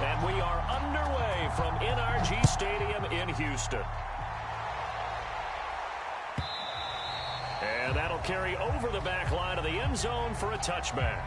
And we are underway from NRG Stadium in Houston. And that'll carry over the back line of the end zone for a touchback.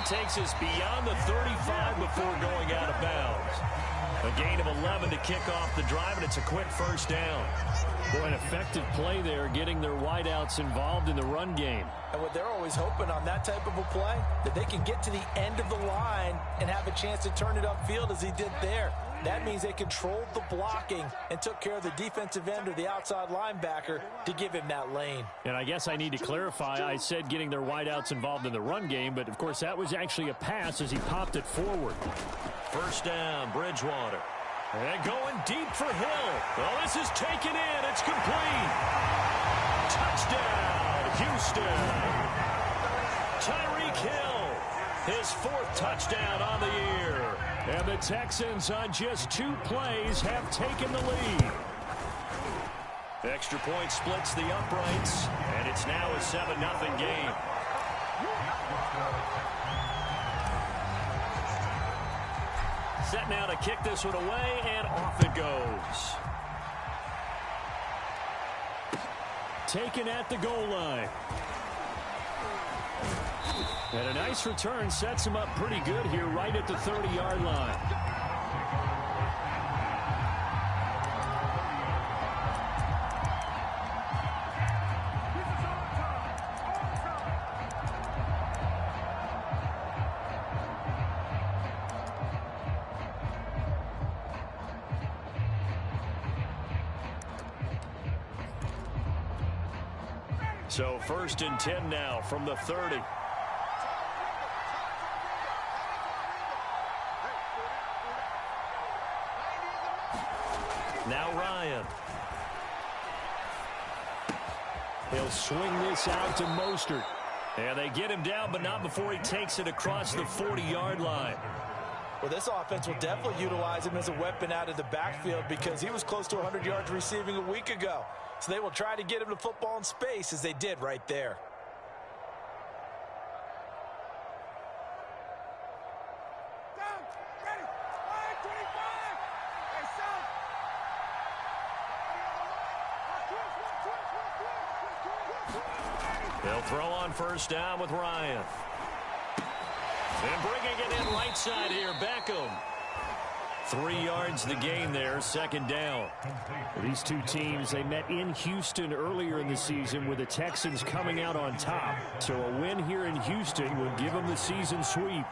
Takes us beyond the 35 before going out of bounds. A gain of 11 to kick off the drive, and it's a quick first down. Boy, an effective play there, getting their wideouts involved in the run game. And what they're always hoping on that type of a play, that they can get to the end of the line and have a chance to turn it upfield as he did there. That means they controlled the blocking and took care of the defensive end or the outside linebacker to give him that lane. And I guess I need to clarify, I said getting their wideouts involved in the run game, but of course that was actually a pass as he popped it forward. First down, Bridgewater. And going deep for Hill. Well, this is taken in. It's complete. Touchdown, Houston. Tyreek Hill, his fourth touchdown on the year. And the Texans on just 2 plays have taken the lead. Extra point splits the uprights, and it's now a 7-0 game. Set now to kick this one away, and off it goes. Taken at the goal line. And a nice return sets him up pretty good here right at the 30-yard line. So 1st and 10 now from the 30. Now Ryan. He'll swing this out to Mostert. And they get him down, but not before he takes it across the 40-yard line. Well, this offense will definitely utilize him as a weapon out of the backfield because he was close to 100 yards receiving a week ago. So they will try to get him to football in space as they did right there. They'll throw on first down with Ryan. And bringing it in right side here, Beckham. 3 yards the gain there, 2nd down. These two teams, they met in Houston earlier in the season with the Texans coming out on top. So a win here in Houston would give them the season sweep.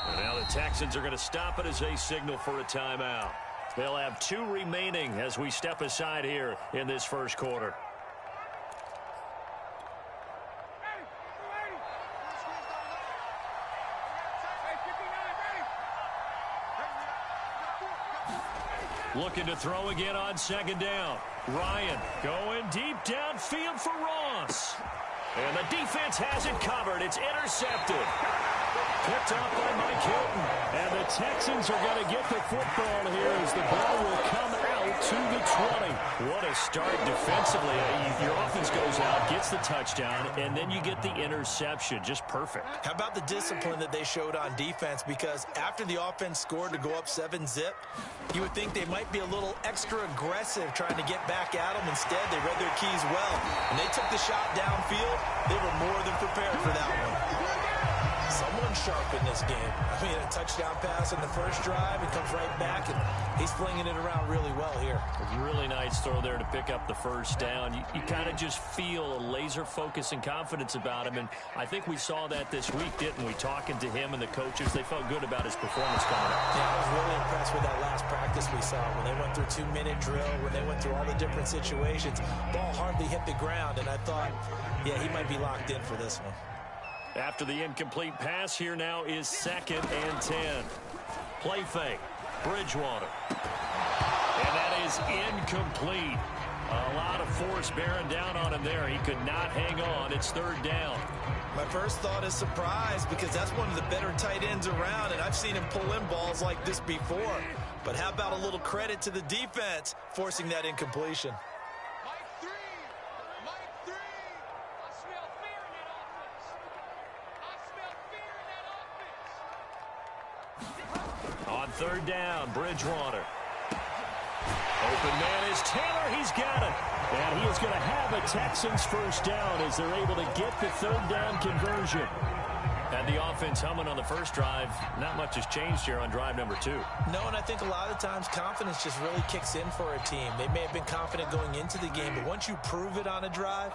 And now the Texans are going to stop it as they signal for a timeout. They'll have 2 remaining as we step aside here in this first quarter. Looking to throw again on 2nd down. Ryan going deep downfield for Ross. And the defense has it covered. It's intercepted. Picked up by Mike Hilton. And the Texans are going to get the football here as the ball will come out to the 20. What a start defensively. Your offense goes out, gets the touchdown, and then you get the interception. Just perfect. How about the discipline that they showed on defense? Because after the offense scored to go up 7-zip, you would think they might be a little extra aggressive trying to get back at them. Instead, they read their keys well. When they took the shot downfield, they were more than prepared for that one. Someone sharp in this game. I mean, a touchdown pass in the first drive. He comes right back, and he's flinging it around really well here. A really nice throw there to pick up the first down. You kind of just feel a laser focus and confidence about him, and I think we saw that this week, didn't we? Talking to him and the coaches, they felt good about his performance coming up. Yeah, I was really impressed with that last practice we saw when they went through 2-minute drill, when they went through all the different situations. Ball hardly hit the ground, and I thought, yeah, he might be locked in for this one. After the incomplete pass, here now is 2nd and 10. Play fake. Bridgewater. And that is incomplete. A lot of force bearing down on him there. He could not hang on. It's 3rd down. My first thought is surprise, because that's one of the better tight ends around, and I've seen him pull in balls like this before. But how about a little credit to the defense forcing that incompletion? On 3rd down, Bridgewater. Open man is Taylor. He's got it. And he is going to have a Texans first down as they're able to get the 3rd down conversion. Had the offense humming on the first drive. Not much has changed here on drive number 2. No, and I think a lot of times confidence just really kicks in for a team. They may have been confident going into the game, but once you prove it on a drive,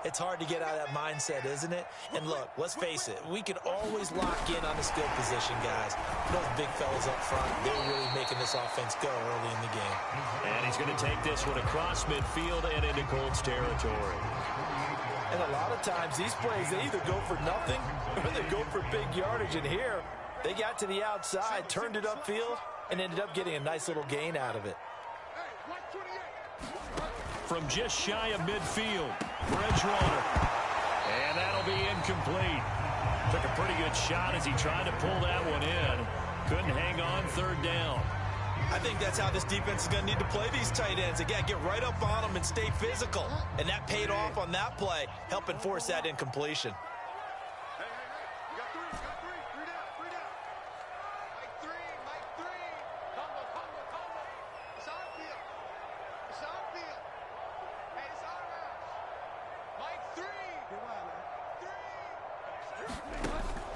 it's hard to get out of that mindset, isn't it? And look, let's face it, we can always lock in on the skill position, guys. Those big fellas up front, they're really making this offense go early in the game. And he's going to take this one across midfield and into Colts territory. And a lot of times, these plays, they either go for nothing or they go for big yardage. And here, they got to the outside, turned it upfield, and ended up getting a nice little gain out of it. From just shy of midfield, Bridgewater. And that'll be incomplete. Took a pretty good shot as he tried to pull that one in. Couldn't hang on, 3rd down. I think that's how this defense is going to need to play these tight ends. Again, get right up on them and stay physical. And that paid off on that play, helping force that incompletion.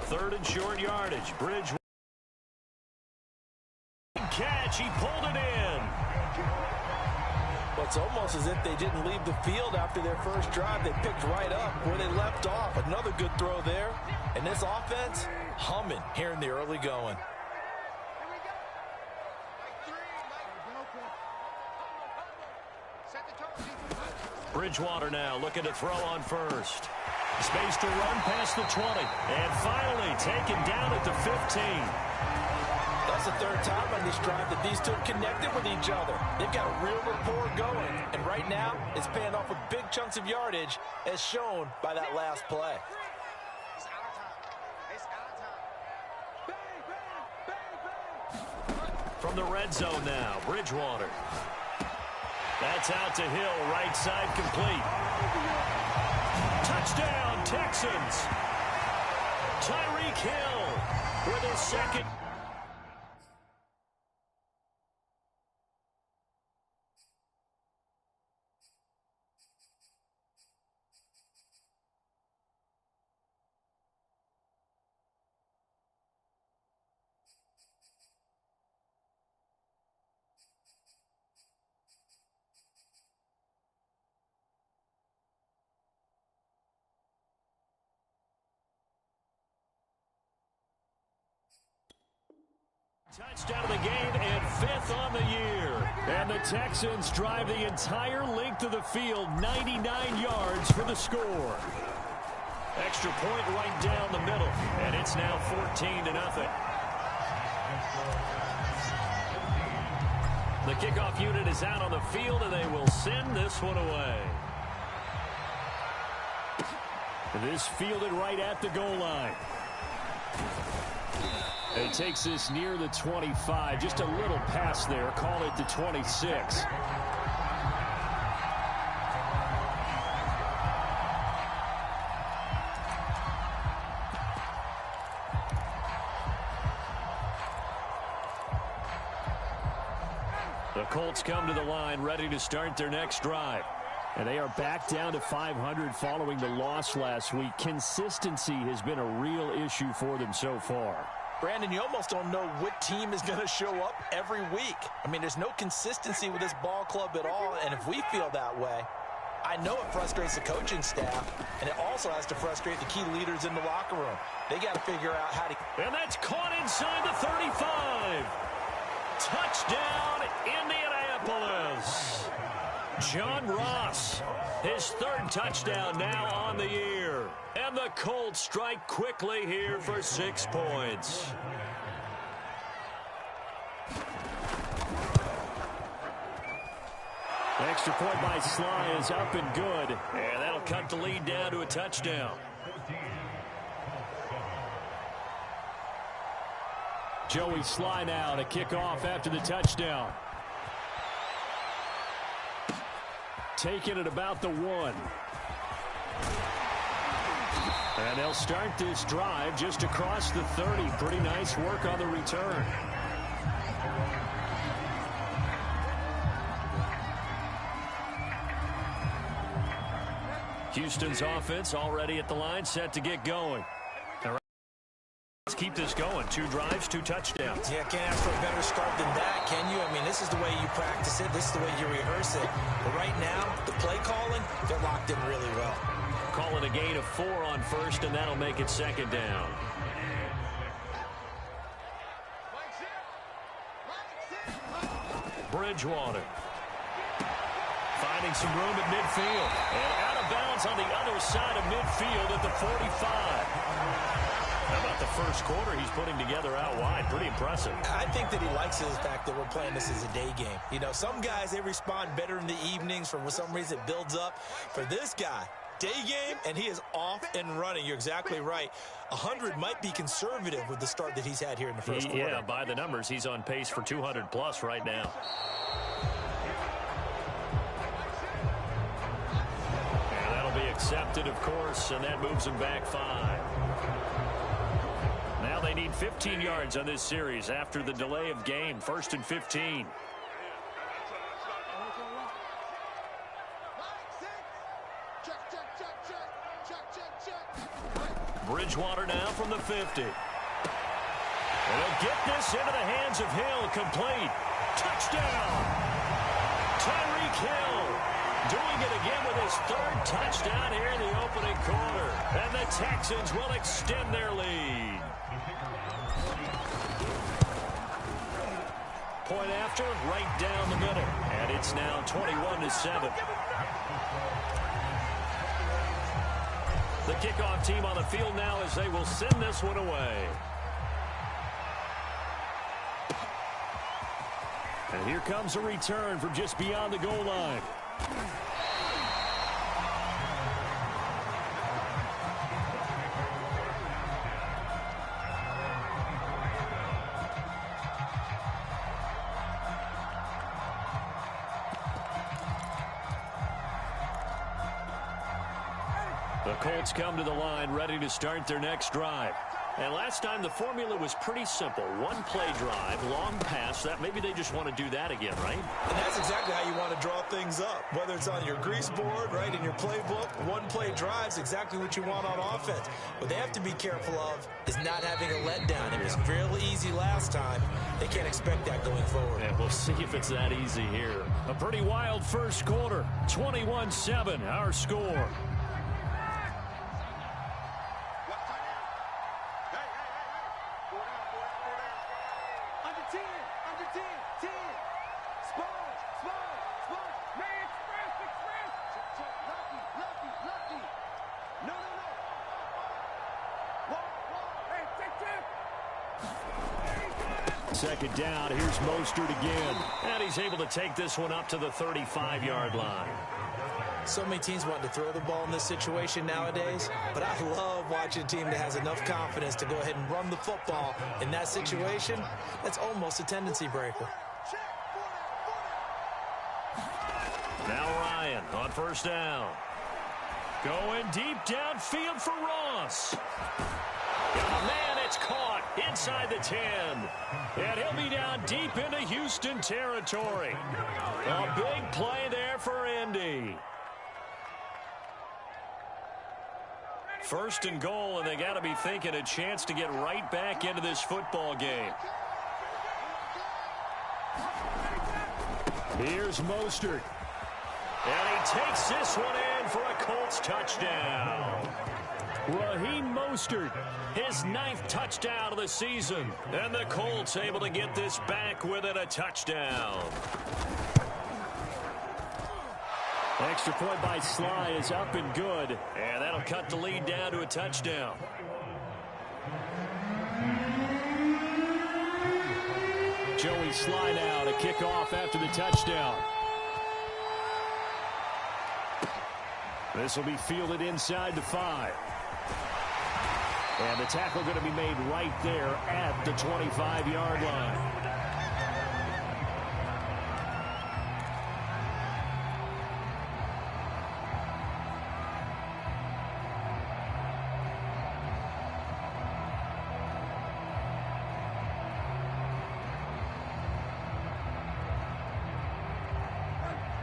Third and short yardage. Bridgewater. Catch. He pulled it in. Well, it's almost as if they didn't leave the field after their first drive. They picked right up where they left off. Another good throw there. And this offense humming here in the early going. Bridgewater now looking to throw on first. Space to run past the 20. And finally taken down at the 15. That's the 3rd time on this drive that these two have connected with each other. They've got a real rapport going. And right now, it's paying off with big chunks of yardage, as shown by that last play. From the red zone now, Bridgewater. That's out to Hill, right side complete. Touchdown, Texans. Tyreek Hill with his 2nd. Touchdown of the game and 5th on the year. And the Texans drive the entire length of the field, 99 yards for the score. Extra point right down the middle, and it's now 14-0. The kickoff unit is out on the field, and they will send this one away. This fielded right at the goal line. It takes this near the 25. Just a little pass there. Call it the 26. The Colts come to the line ready to start their next drive. And they are back down to 500 following the loss last week. Consistency has been a real issue for them so far. Brandon, you almost don't know what team is going to show up every week. I mean, there's no consistency with this ball club at all, and if we feel that way, I know it frustrates the coaching staff, and it also has to frustrate the key leaders in the locker room. They got to figure out how to... And that's caught inside the 35. Touchdown, Indianapolis. John Ross, his third touchdown now on the year. And the Colts strike quickly here for 6 points. Extra point by Sly is up and good. And that'll cut the lead down to a touchdown. Joey Sly now to kick off after the touchdown. Taking it about the 1. And they'll start this drive just across the 30. Pretty nice work on the return. Houston's offense already at the line, set to get going. Let's keep this going. 2 drives, 2 touchdowns. Yeah, can't ask for a better start than that, can you? I mean, this is the way you practice it. This is the way you rehearse it. But right now, the play calling, they're locked in really well. Calling a gain of 4 on first, and that'll make it 2nd down. Bridgewater. Finding some room at midfield. And out of bounds on the other side of midfield at the 45. How about the first quarter he's putting together out wide? Pretty impressive. I think that he likes the fact that we're playing this as a day game. You know, some guys, they respond better in the evenings. For some reason, it builds up. For this guy, day game, and he is off and running. You're exactly right. 100 might be conservative with the start that he's had here in the first quarter. Yeah, by the numbers, he's on pace for 200-plus right now. And that'll be accepted, of course, and that moves him back 5. Now they need 15 yards on this series after the delay of game. 1st and 15. Bridgewater now from the 50. And they'll get this into the hands of Hill. Complete. Touchdown. Tyreek Hill doing it again with his 3rd touchdown here in the opening quarter. And the Texans will extend their lead. Point after, right down the middle. And it's now 21-7. The kickoff team on the field now as they will send this one away. And here comes a return from just beyond the goal line. The Colts come to the line ready to start their next drive. And last time the formula was pretty simple. 1 play drive, long pass. That maybe they just want to do that again, right? And that's exactly how you want to draw things up. Whether it's on your grease board, right, in your playbook, 1 play drive is exactly what you want on offense. What they have to be careful of is not having a letdown. It was fairly easy last time. They can't expect that going forward. And we'll see if it's that easy here. A pretty wild first quarter. 21-7, our score. Second down, here's Mostert again. And he's able to take this one up to the 35-yard line. So many teams want to throw the ball in this situation nowadays, but I love watching a team that has enough confidence to go ahead and run the football. In that situation, that's almost a tendency breaker. Now Ryan on first down. Going deep downfield for Ross. Oh, man, it's caught inside the 10. And he'll be down deep into Houston territory. A big play there for Indy. First and goal, and they got to be thinking a chance to get right back into this football game. Here's Mostert. And he takes this one in for a Colts touchdown. Raheem Mostert, his 9th touchdown of the season. And the Colts able to get this back within a touchdown. Extra point by Sly is up and good. And that'll cut the lead down to a touchdown. Joey Sly now to kick off after the touchdown. This will be fielded inside the 5. And the tackle going to be made right there at the 25-yard line.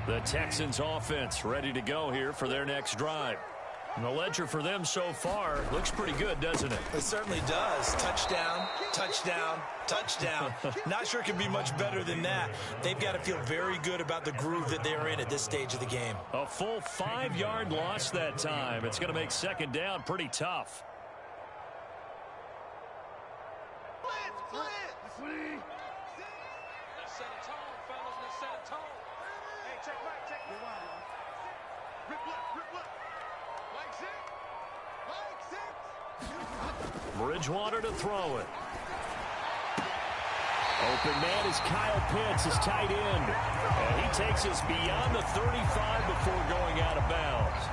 The Texans offense ready to go here for their next drive. And the ledger for them so far looks pretty good, doesn't it? It certainly does. Touchdown, touchdown, touchdown. Not sure it can be much better than that. They've got to feel very good about the groove that they're in at this stage of the game. A full 5-yard loss that time. It's going to make second down pretty tough. Bridgewater to throw it. Open man is Kyle Pitts, his tight end. And he takes us beyond the 35 before going out of bounds.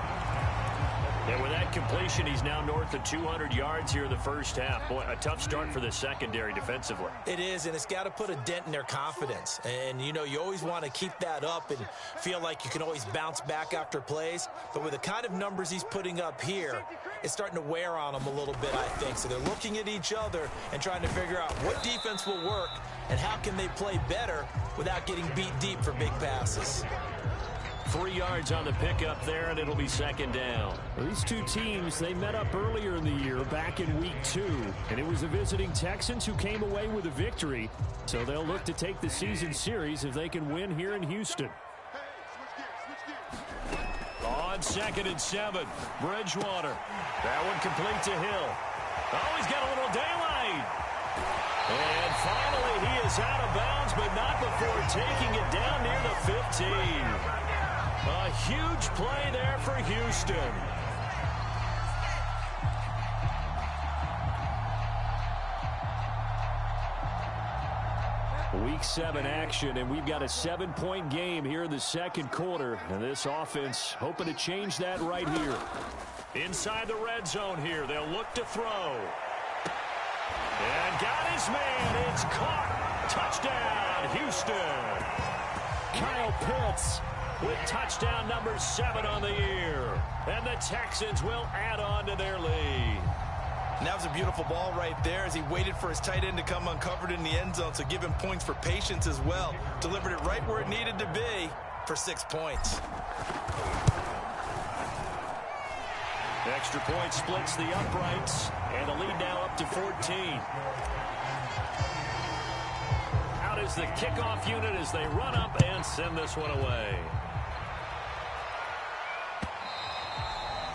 And with that completion, he's now north of 200 yards here in the first half. Boy, a tough start for the secondary defensively. It is, and it's got to put a dent in their confidence. And, you know, you always want to keep that up and feel like you can always bounce back after plays. But with the kind of numbers he's putting up here, it's starting to wear on them a little bit, I think. So they're looking at each other and trying to figure out what defense will work and how can they play better without getting beat deep for big passes. 3 yards on the pickup there, and it'll be second down. Well, these two teams, they met up earlier in the year, back in week 2. And it was the visiting Texans who came away with a victory. So they'll look to take the season series if they can win here in Houston. On 2nd and 7, Bridgewater. That one complete to Hill. Oh, he's got a little daylight. And finally, he is out of bounds, but not before taking it down near the 15. A huge play there for Houston. Week 7 action, and we've got a 7-point game here in the second quarter. And this offense hoping to change that right here. Inside the red zone here, they'll look to throw. And got his man. It's caught. Touchdown, Houston. Kyle Pitts with touchdown number 7 on the year. And the Texans will add on to their lead. And that was a beautiful ball right there as he waited for his tight end to come uncovered in the end zone, so give him points for patience as well. Delivered it right where it needed to be for 6 points. Extra point splits the uprights, and the lead now up to 14. Out is the kickoff unit as they run up and send this one away.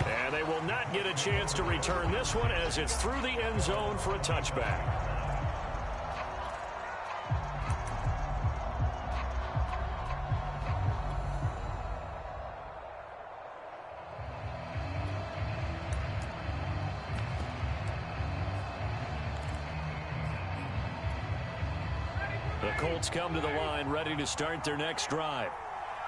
And they will not get a chance to return this one as it's through the end zone for a touchback. The Colts come to the line ready to start their next drive.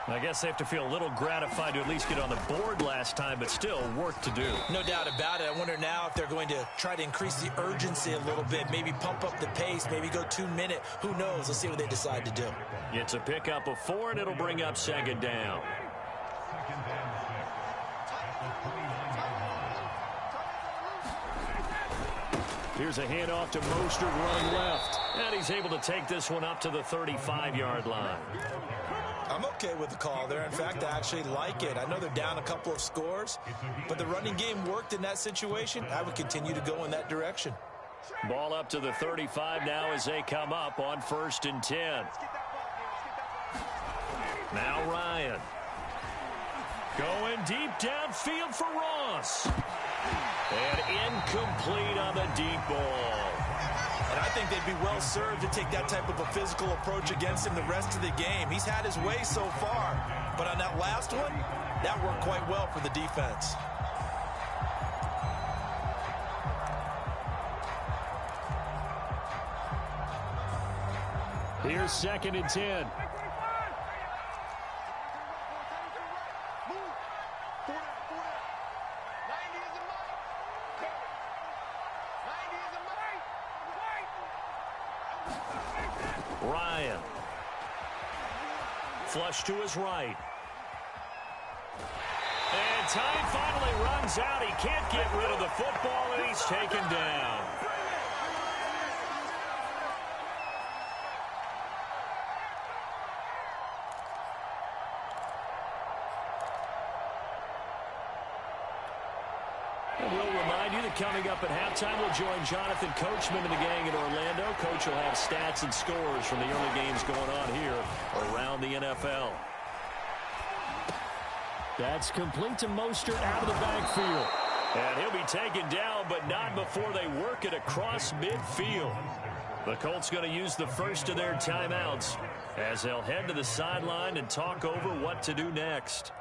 I guess they have to feel a little gratified to at least get on the board last time, but still work to do. No doubt about it. I wonder now if they're going to try to increase the urgency a little bit, maybe pump up the pace, maybe go 2-minute. Who knows? Let's see what they decide to do. It's a pickup of 4, and it'll bring up second down. Here's a handoff to Mostert running left. And he's able to take this one up to the 35-yard line. I'm I'm okay with the call there. In fact, I actually like it. I know they're down a couple of scores, but the running game worked in that situation. I would continue to go in that direction. Ball up to the 35 now as they come up on 1st and 10. Now Ryan. Going deep downfield for Ross. And incomplete on the deep ball. And I think they'd be well served to take that type of a physical approach against him the rest of the game. He's had his way so far, but on that last one, that worked quite well for the defense. Here's 2nd and 10. Ryan. Flush to his right. And time finally runs out. He can't get rid of the football, and he's taken down. And we'll remind you that coming up at halftime, we'll join Jonathan Coachman and the gang in Orlando. Coach will have stats and scores from the early games going on here around the NFL. That's complete to Mostert out of the backfield. And he'll be taken down, but not before they work it across midfield. The Colts going to use the first of their timeouts as they'll head to the sideline and talk over what to do next.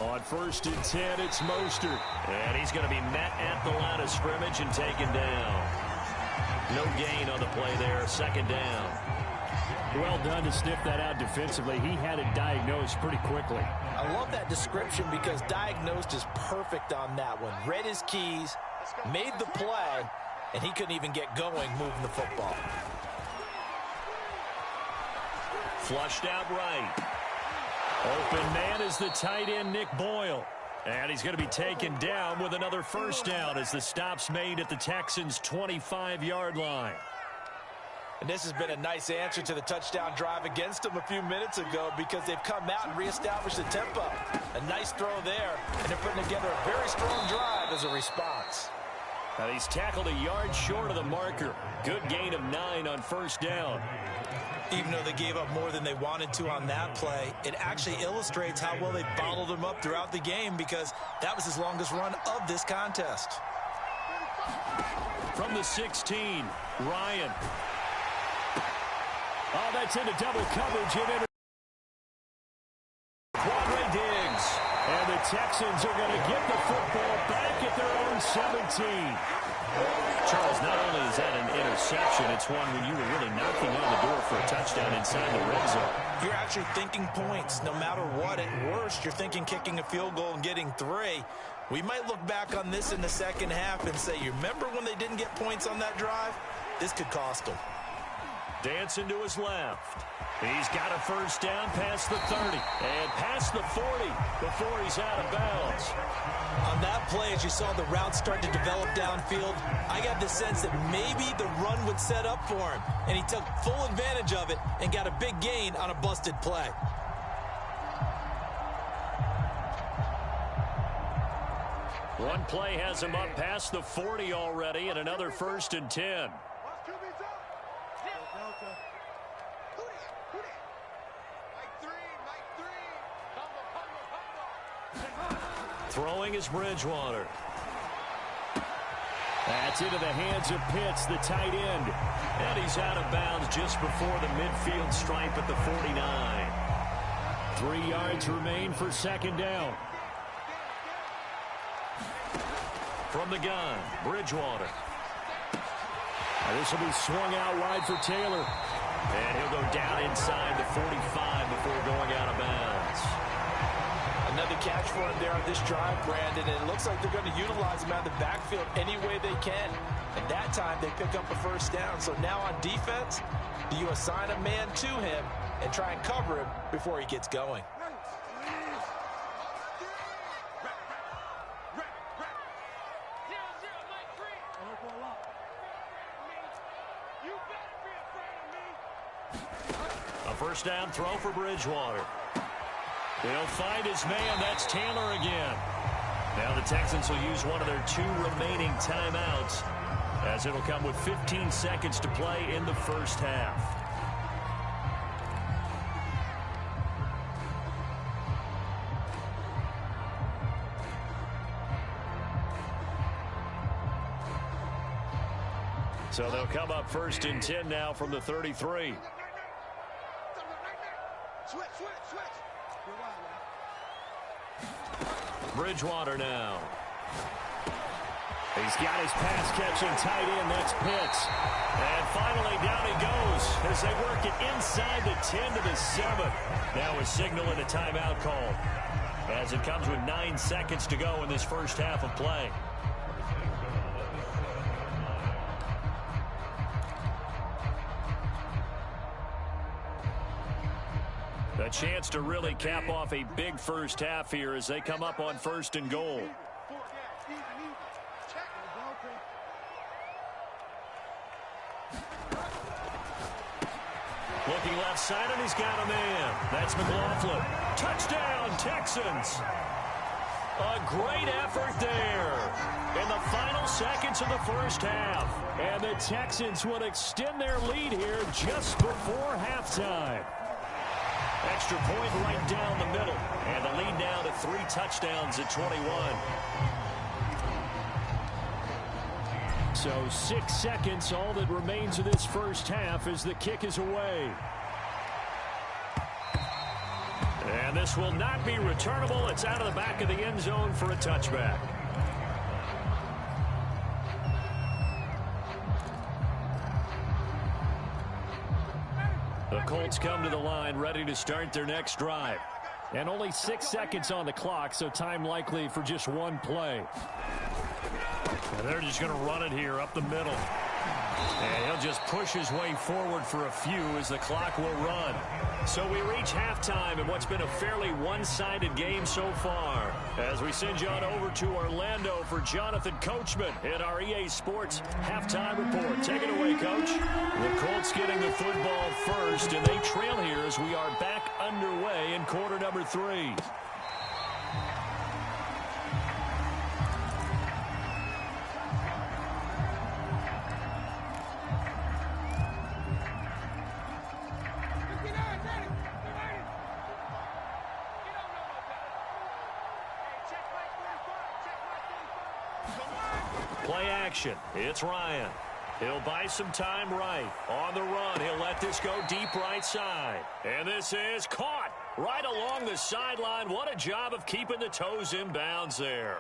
On 1st and 10, it's Mostert. And he's going to be met at the line of scrimmage and taken down. No gain on the play there, 2nd down. Well done to sniff that out defensively. He had it diagnosed pretty quickly. I love that description because diagnosed is perfect on that one. Read his keys, made the play, and he couldn't even get going moving the football. Flushed out right. Open man is the tight end, Nick Boyle. And he's going to be taken down with another 1st down as the stop's made at the Texans' 25-yard line. And this has been a nice answer to the touchdown drive against them a few minutes ago because they've come out and reestablished the tempo. A nice throw there, and they're putting together a very strong drive as a response. Now he's tackled a yard short of the marker. Good gain of 9 on 1st down. Even though they gave up more than they wanted to on that play, it actually illustrates how well they bottled him up throughout the game because that was his longest run of this contest. From the 16, Ryan. Oh, that's into double coverage. Quadre Diggs. And the Texans are going to get the football back at their own 17. Charles, not only is that an interception, it's one when you were really knocking on the door for a touchdown inside the red zone. You're actually thinking points. No matter what, at worst, you're thinking kicking a field goal and getting 3. We might look back on this in the second half and say, you remember when they didn't get points on that drive? This could cost them. Dancing to his left. He's got a 1st down past the 30 and past the 40 before he's out of bounds. On that play, as you saw the route start to develop downfield, I got the sense that maybe the run would set up for him, and he took full advantage of it and got a big gain on a busted play. One play has him up past the 40 already, and another 1st and 10. Throwing is Bridgewater. That's into the hands of Pitts, the tight end. And he's out of bounds just before the midfield stripe at the 49. 3 yards remain for 2nd down. From the gun, Bridgewater. This will be swung out wide for Taylor. And he'll go down inside the 45 before going out of bounds. Another catch for him there on this drive, Brandon, and it looks like they're going to utilize him out of the backfield any way they can. And that time, they pick up a 1st down. So now on defense, do you assign a man to him and try and cover him before he gets going? First down throw for Bridgewater. He'll find his man. That's Taylor again. Now the Texans will use one of their 2 remaining timeouts, as it'll come with 15 seconds to play in the first half. So they'll come up first and 10 now from the 33. Bridgewater now. He's got his pass-catching tight end. That's Pitts. And finally, down he goes as they work it inside the 10 to the 7. Now a signal and a timeout call, as it comes with 9 seconds to go in this first half of play. A chance to really cap off a big first half here as they come up on first and goal. Looking left side, and he's got a man. That's McLaughlin. Touchdown, Texans. A great effort there in the final seconds of the first half. And the Texans will extend their lead here just before halftime. Extra point right down the middle. And the lead now to 3 touchdowns at 21. So 6 seconds, all that remains of this first half as the kick is away. And this will not be returnable. It's out of the back of the end zone for a touchback. The Colts come to the line, ready to start their next drive. And only 6 seconds on the clock, so time likely for just one play. And they're just going to run it here up the middle. And he'll just push his way forward for a few as the clock will run. So we reach halftime in what's been a fairly one-sided game so far, as we send you on over to Orlando for Jonathan Coachman in our EA Sports Halftime Report. Take it away, Coach. The Colts getting the football first, and they trail here as we are back underway in quarter number 3. Play action. It's Ryan. He'll buy some time right. On the run, he'll let this go deep right side. And this is caught right along the sideline. What a job of keeping the toes in bounds there.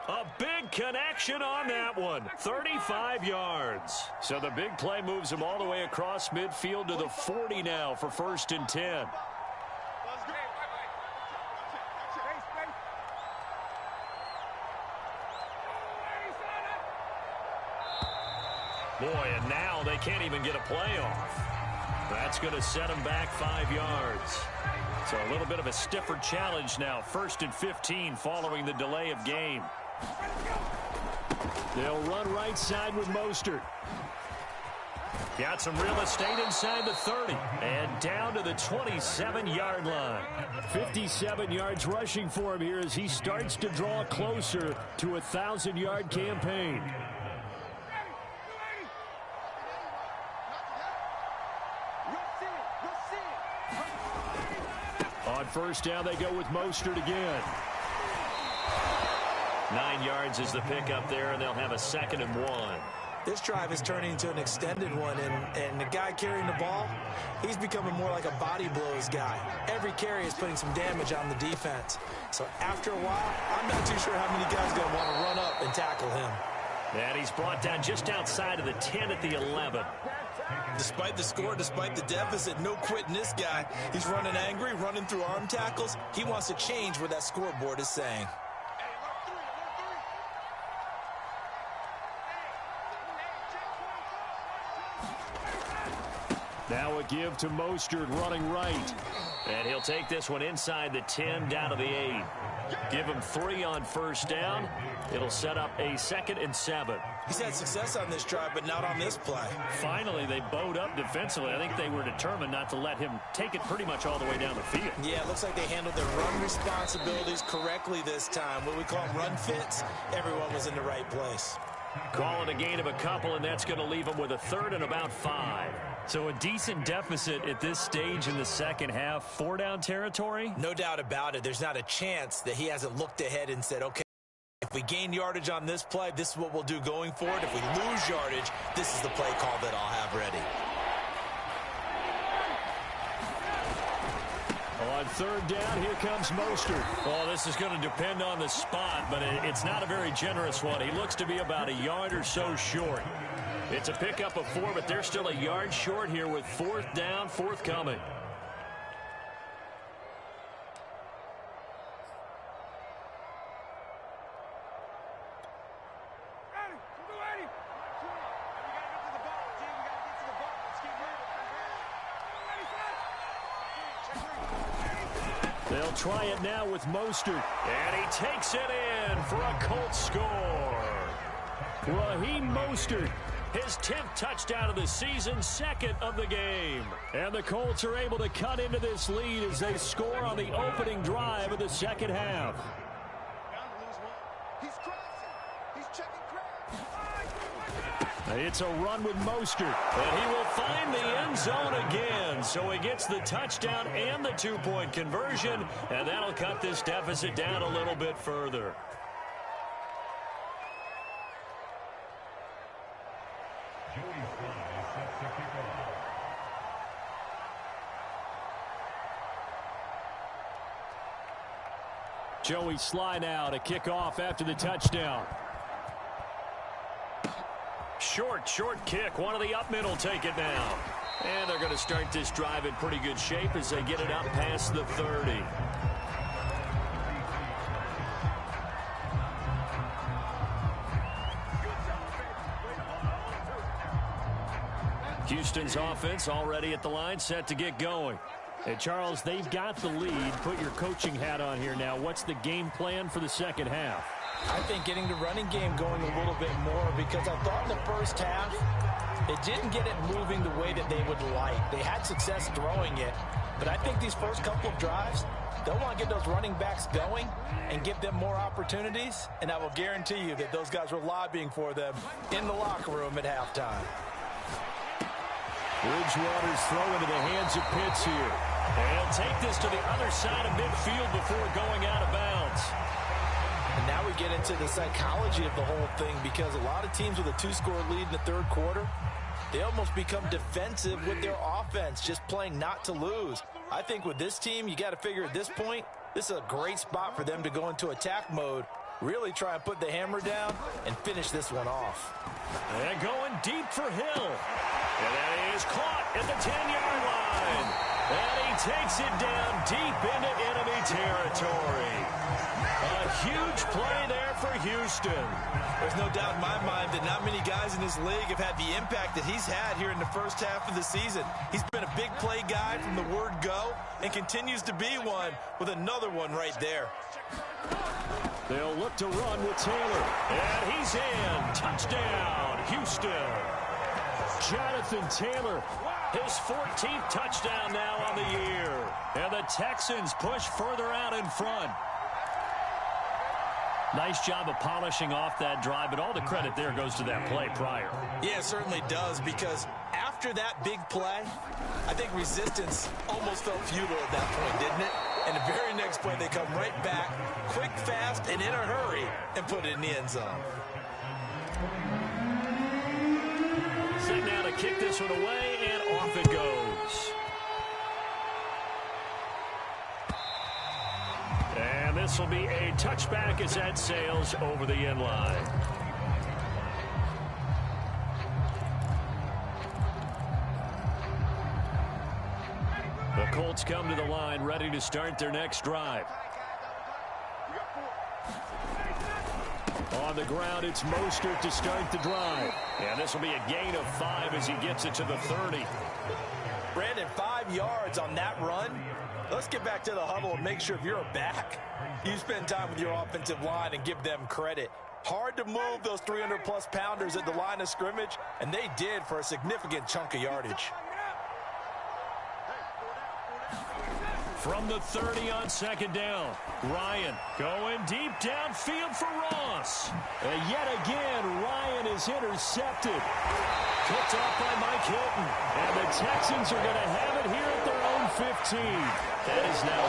A big connection on that one. 35 yards. So the big play moves him all the way across midfield to the 40 now for first and 10. Boy, and now they can't even get a play off. That's going to set them back 5 yards. So a little bit of a stiffer challenge now. First and 15 following the delay of game. They'll run right side with Mostert. Got some real estate inside the 30 and down to the 27-yard line. 57 yards rushing for him here as he starts to draw closer to a 1,000-yard campaign. On first down, they go with Mostert again. 9 yards is the pickup there, and they'll have a 2nd and 1. This drive is turning into an extended one, and the guy carrying the ball, he's becoming more like a body blows guy. Every carry is putting some damage on the defense. So after a while, I'm not too sure how many guys are going to want to run up and tackle him. And he's brought down just outside of the 10 at the 11. Despite the score, despite the deficit, no quitting this guy. He's running angry, running through arm tackles. He wants to change what that scoreboard is saying. Now a give to Mostert running right. And he'll take this one inside the 10 down to the 8. Give him 3 on first down. It'll set up a 2nd and 7. He's had success on this drive, but not on this play. Finally, they bowed up defensively. I think they were determined not to let him take it pretty much all the way down the field. Yeah, it looks like they handled their run responsibilities correctly this time. What we call them run fits, everyone was in the right place. Call it a gain of a couple, and that's going to leave them with a 3rd and about 5. So a decent deficit at this stage in the second half. 4-down territory? No doubt about it. There's not a chance that he hasn't looked ahead and said, okay, if we gain yardage on this play, this is what we'll do going forward. If we lose yardage, this is the play call that I'll have ready. On 3rd down, here comes Mostert. Well, this is going to depend on the spot, but it's not a very generous one. He looks to be about a yard or so short. It's a pickup of 4, but they're still a yard short here with 4th down, forthcoming. They'll try it now with Mostert. And he takes it in for a Colts score. Raheem Mostert, his 10th touchdown of the season, 2nd of the game. And the Colts are able to cut into this lead as they score on the opening drive of the second half. It's a run with Mostert. And he will find the end zone again. So he gets the touchdown and the 2-point conversion. And that'll cut this deficit down a little bit further. Joey Sly now to kick off after the touchdown. Short kick. One of the up men will take it now. And they're going to start this drive in pretty good shape as they get it up past the 30. Houston's offense already at the line, set to get going. Hey, Charles, they've got the lead. Put your coaching hat on here now. What's the game plan for the second half? I think getting the running game going a little bit more, because I thought in the first half it didn't get it moving the way that they would like. They had success throwing it, but I think these first couple of drives, they'll want to get those running backs going and give them more opportunities, and I will guarantee you that those guys were lobbying for them in the locker room at halftime. Bridgewater's throw into the hands of Pitts here. And he'll take this to the other side of midfield before going out of bounds. And now we get into the psychology of the whole thing, because a lot of teams with a 2-score lead in the third quarter, they almost become defensive with their offense, just playing not to lose. I think with this team, you got to figure at this point, this is a great spot for them to go into attack mode, really try and put the hammer down and finish this one off. And going deep for Hill. And that is caught at the 10-yard line. And he takes it down deep into enemy territory. A huge play there for Houston. There's no doubt in my mind that not many guys in this league have had the impact that he's had here in the first half of the season. He's been a big play guy from the word go and continues to be one with another one right there. They'll look to run with Taylor. And he's in. Touchdown, Houston. Jonathan Taylor, his 14th touchdown now on the year. And the Texans push further out in front. nice job of polishing off that drive, but all the credit there goes to that play prior. Yeah, it certainly does, because after that big play, I think resistance almost felt futile at that point, didn't it? And the very next play, they come right back, quick, fast, and in a hurry, and put it in the end zone. Set now to kick this one away, and off it goes. And this will be a touchback as that sails over the end line. The Colts come to the line, ready to start their next drive. On the ground, it's Mostert to start the drive. And this will be a gain of 5 as he gets it to the 30. Brandon, 5 yards on that run. Let's get back to the huddle and make sure if you're a back, you spend time with your offensive line and give them credit. Hard to move those 300-plus pounders at the line of scrimmage, and they did for a significant chunk of yardage. From the 30 on second down, Ryan going deep downfield for Ross. And yet again, Ryan is intercepted. Picked off by Mike Hilton. And the Texans are going to have it here at their own 15. That is now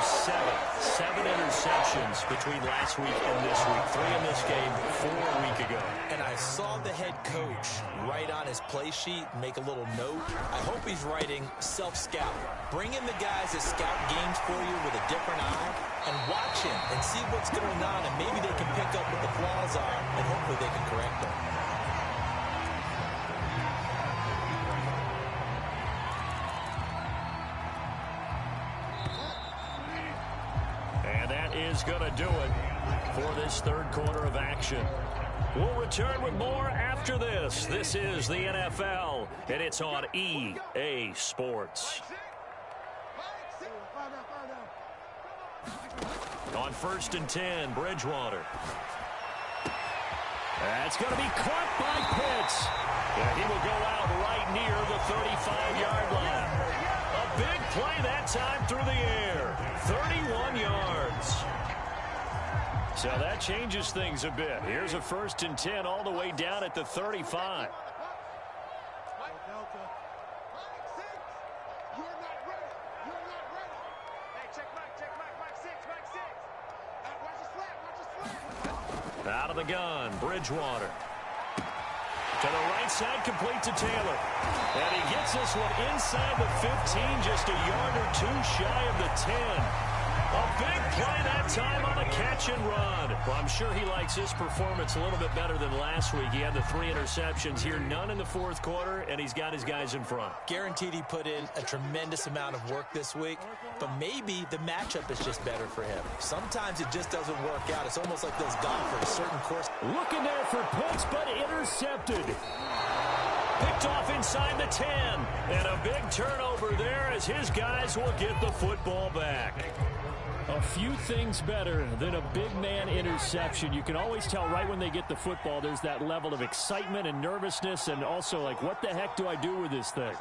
seven interceptions between last week and this week. 3 in this game, 4 a week ago. And I saw the head coach write on his play sheet and make a little note. I hope he's writing self-scout. Bring in the guys that scout games for you with a different eye and watch him and see what's going on, and maybe they can pick up what the flaws are, and hopefully they can correct them. And that is going to do it for this third quarter of action. We'll return with more after this. This is the NFL, and it's on EA Sports. On 1st and 10, Bridgewater. That's going to be caught by Pitts. And he will go out right near the 35-yard line. A big play that time through the air. 31 yards. So that changes things a bit. Here's a 1st and 10 all the way down at the 35. Out of the gun, Bridgewater. To the right side, complete to Taylor. And he gets this one inside the 15, just a yard or two shy of the 10. A big play that time on the catch and run. Well, I'm sure he likes his performance a little bit better than last week. He had the 3 interceptions here, none in the fourth quarter, and he's got his guys in front. Guaranteed he put in a tremendous amount of work this week, but maybe the matchup is just better for him. Sometimes it just doesn't work out. It's almost like those golfers, certain course. Looking there for Pitts, but intercepted. Picked off inside the 10. And a big turnover there as his guys will get the football back. A few things better than a big man interception. You can always tell right when they get the football, there's that level of excitement and nervousness, and also like, what the heck do I do with this thing?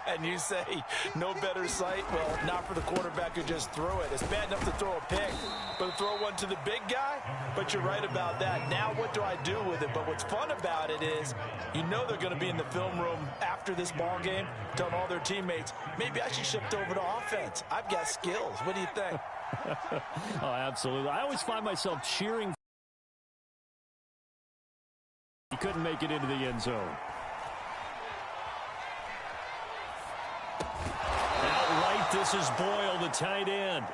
And you say, no better sight? Well, not for the quarterback who just threw it. It's bad enough to throw a pick, but to throw one to the big guy? But you're right about that. Now what do I do with it? But what's fun about it is, you know they're going to be in the film room after this ball game, telling all their teammates, maybe I should shift over to offense. I've got skills. What do you think? Oh, absolutely. I always find myself cheering. He couldn't make it into the end zone. Outright, this is Boyle, the tight end.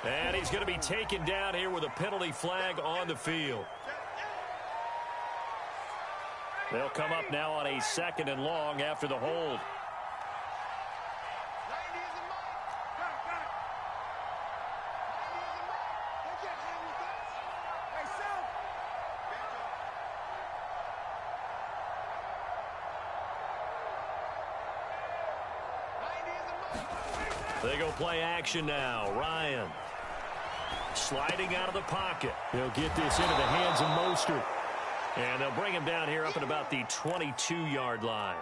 And he's going to be taken down here with a penalty flag on the field. They'll come up now on a 2nd and long after the hold. They go play action now. Ryan sliding out of the pocket. They'll get this into the hands of Mostert. And they'll bring him down here up at about the 22-yard line.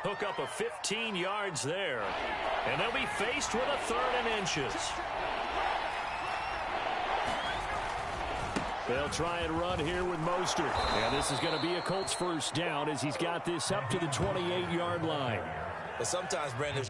Hook up a 15 yards there. And they'll be faced with a 3rd and inches. They'll try and run here with Mostert. And this is going to be a Colts 1st down as he's got this up to the 28-yard line. But sometimes, Brandon,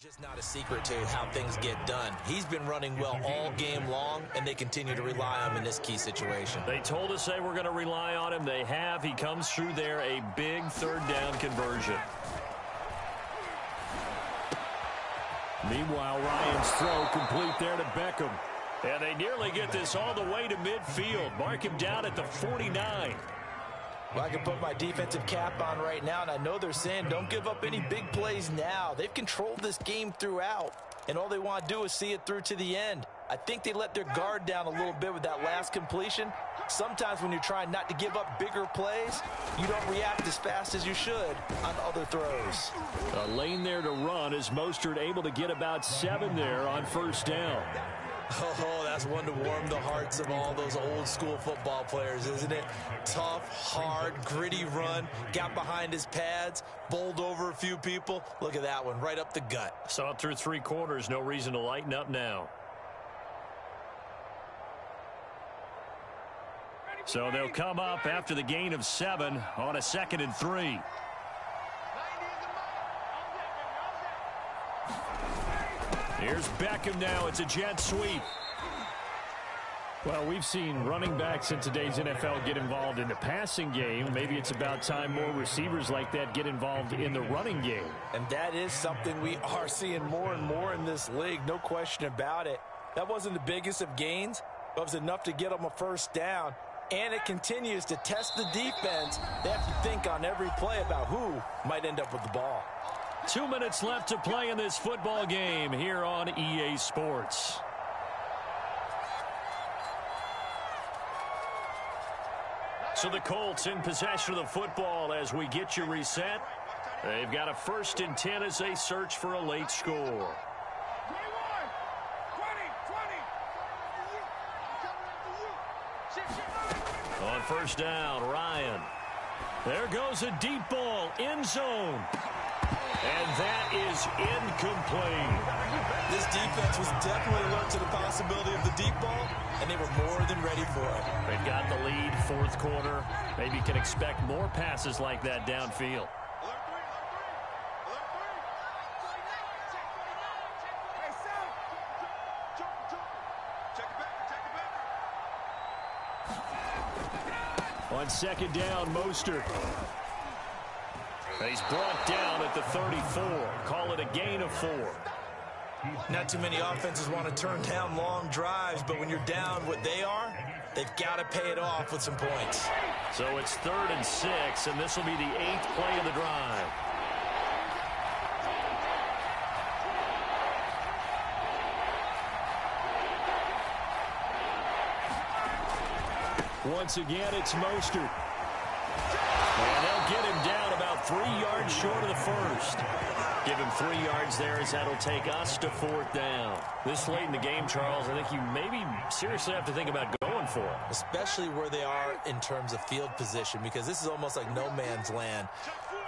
Just not a secret to how things get done. He's been running well all game long, and they continue to rely on him in this key situation. They told us they were going to rely on him. They have. He comes through there, a big third down conversion. Meanwhile, Ryan's throw complete there to Beckham. And they nearly get this all the way to midfield. Mark him down at the 49. Well, I can put my defensive cap on right now, and I know they're saying don't give up any big plays now. They've controlled this game throughout, and all they want to do is see it through to the end. I think they let their guard down a little bit with that last completion. Sometimes when you're trying not to give up bigger plays, you don't react as fast as you should on other throws. A lane there to run as Mostert able to get about 7 there on first down. Oh, that's one to warm the hearts of all those old school football players, isn't it? Tough, hard, gritty run, got behind his pads, bowled over a few people. Look at that one, right up the gut. Saw it through 3 quarters, no reason to lighten up now. So they'll come up after the gain of 7 on a 2nd and 3. Here's Beckham now. It's a jet sweep. Well, we've seen running backs in today's NFL get involved in the passing game. Maybe it's about time more receivers like that get involved in the running game. And that is something we are seeing more and more in this league, no question about it. That wasn't the biggest of gains, but it was enough to get them a first down. And it continues to test the defense. They have to think on every play about who might end up with the ball. 2 minutes left to play in this football game here on EA Sports. So the Colts in possession of the football as we get you reset. They've got a 1st and 10 as they search for a late score. On first down, Ryan. There goes a deep ball, end zone. And that is incomplete. This defense was definitely alert to the possibility of the deep ball, and they were more than ready for it. They've got the lead, 4th quarter. Maybe you can expect more passes like that downfield. On 2nd down, Mostert. He's brought down at the 34. Call it a gain of 4. Not too many offenses want to turn down long drives, but when you're down what they are, they've got to pay it off with some points. So it's 3rd and 6, and this will be the 8th play of the drive. Once again, it's Mostert. And they'll get him down about 3 yards short of the 1st. Give him 3 yards there as that'll take us to 4th down. This late in the game, Charles, I think you maybe seriously have to think about going for it. Especially where they are in terms of field position, because this is almost like no man's land.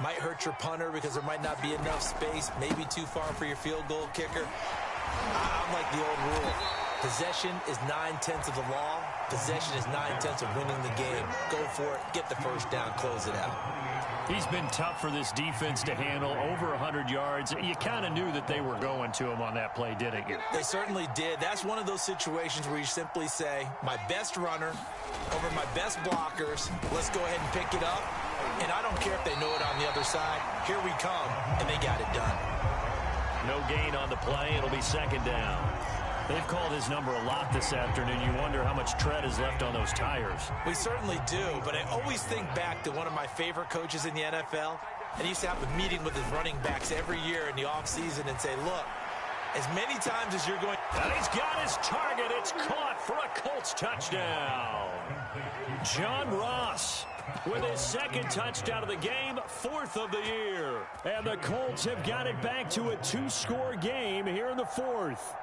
Might hurt your punter because there might not be enough space, maybe too far for your field goal kicker. I'm like the old rule. Possession is 9/10 of the law. Possession is 9/10 of winning the game. Go for it, get the first down, close it out. He's been tough for this defense to handle, over 100 yards. You kind of knew that they were going to him on that play, didn't you? They certainly did. That's one of those situations where you simply say, my best runner over my best blockers, let's go ahead and pick it up. And I don't care if they know it on the other side. Here we come, and they got it done. No gain on the play. It'll be 2nd down. They've called his number a lot this afternoon. You wonder how much tread is left on those tires. We certainly do, but I always think back to one of my favorite coaches in the NFL, and he used to have a meeting with his running backs every year in the offseason and say, look, as many times as you're going... And he's got his target. It's caught for a Colts touchdown. John Ross with his 2nd touchdown of the game, 4th of the year. And the Colts have got it back to a 2-score game here in the 4th.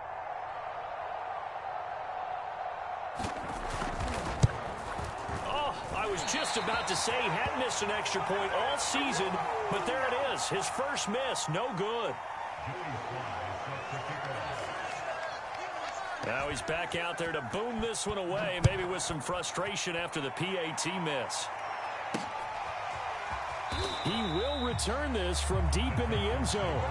I was just about to say he hadn't missed an extra point all season, but there it is. His first miss, no good. Now he's back out there to boom this one away, maybe with some frustration after the PAT miss. He will return this from deep in the end zone.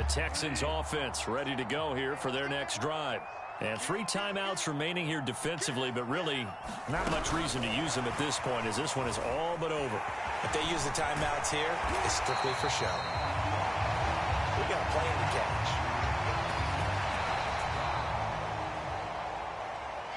The Texans offense ready to go here for their next drive. And 3 timeouts remaining here defensively, but really not much reason to use them at this point as this one is all but over. If they use the timeouts here, it's strictly for show. We got a plane to catch.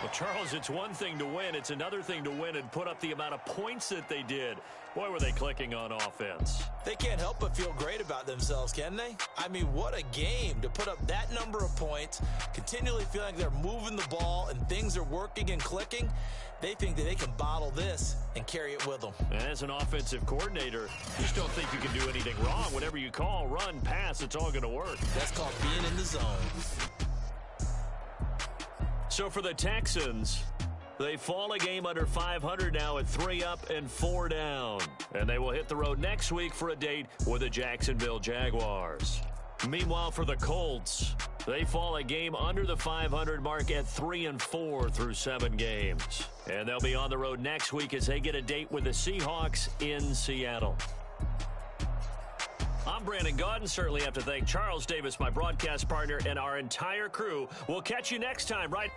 Well, Charles, it's one thing to win. It's another thing to win and put up the amount of points that they did. Boy, were they clicking on offense. They can't help but feel great about themselves, can they? I mean, what a game to put up that number of points, continually feeling like they're moving the ball and things are working and clicking. They think that they can bottle this and carry it with them. And as an offensive coordinator, you just don't think you can do anything wrong. Whatever you call, run, pass, it's all going to work. That's called being in the zone. So for the Texans, they fall a game under 500 now at 3 up and 4 down. And they will hit the road next week for a date with the Jacksonville Jaguars. Meanwhile, for the Colts, they fall a game under the 500 mark at 3 and 4 through 7 games. And they'll be on the road next week as they get a date with the Seahawks in Seattle. I'm Brandon Gaudin. Certainly have to thank Charles Davis, my broadcast partner, and our entire crew. We'll catch you next time, right?